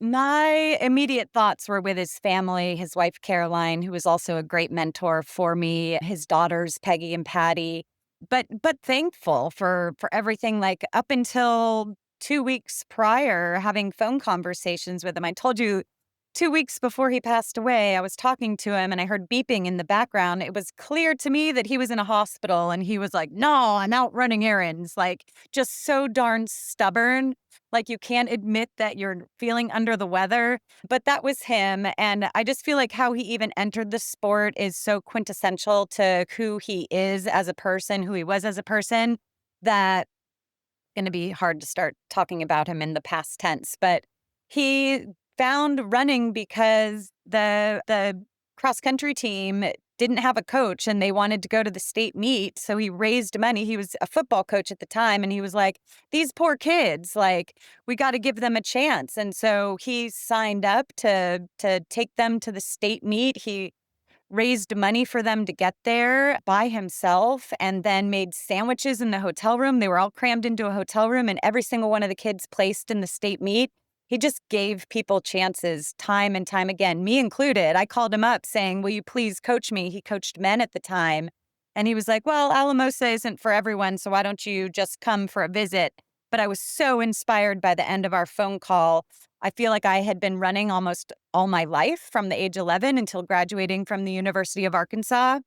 My immediate thoughts were with his family, his wife, Caroline, who was also a great mentor for me, his daughters, Peggy and Patty, but thankful for everything, like, up until 2 weeks prior, having phone conversations with him. I told you 2 weeks before he passed away, I was talking to him and I heard beeping in the background. It was clear to me that he was in a hospital, and he was like, "No, I'm out running errands," like, just so darn stubborn, like, you can't admit that you're feeling under the weather, but that was him, and I just feel like how he even entered the sport is so quintessential to who he is as a person, who he was as a person, that gonna be hard to start talking about him in the past tense, but he found running because the cross country team didn't have a coach and they wanted to go to the state meet, so he raised money. He was a football coach at the time and he was like, "These poor kids, like, we gotta give them a chance." And so he signed up to take them to the state meet. He raised money for them to get there by himself and then made sandwiches in the hotel room. They were all crammed into a hotel room, and every single one of the kids placed in the state meet. He just gave people chances time and time again, me included. I called him up saying, "Will you please coach me?" He coached men at the time. And he was like, "Well, Alamosa isn't for everyone, so why don't you just come for a visit?" But I was so inspired by the end of our phone call. I feel like I had been running almost all my life from the age 11 until graduating from the University of Arkansas.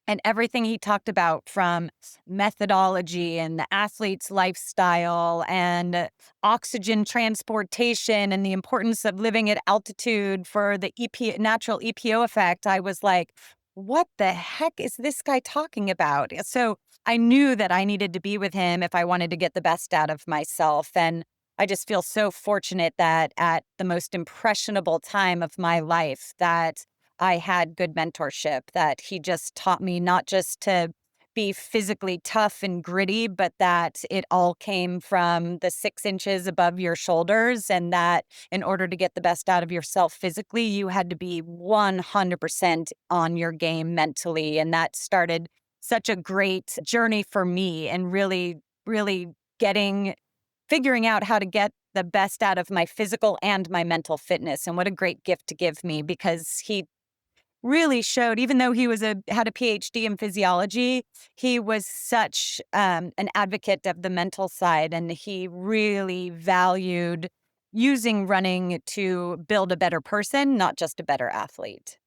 And everything he talked about, from methodology and the athlete's lifestyle and oxygen transportation and the importance of living at altitude for the natural EPO effect, I was like, what the heck is this guy talking about? So I knew that I needed to be with him if I wanted to get the best out of myself. And I just feel so fortunate that at the most impressionable time of my life, that I had good mentorship, that he just taught me not just to be physically tough and gritty, but that it all came from the 6 inches above your shoulders, and that in order to get the best out of yourself physically, you had to be 100% on your game mentally. And that started such a great journey for me, and really, really getting figuring out how to get the best out of my physical and my mental fitness. And what a great gift to give me, because he really showed, even though he was a had a PhD in physiology, he was such, an advocate of the mental side, and he really valued using running to build a better person, not just a better athlete.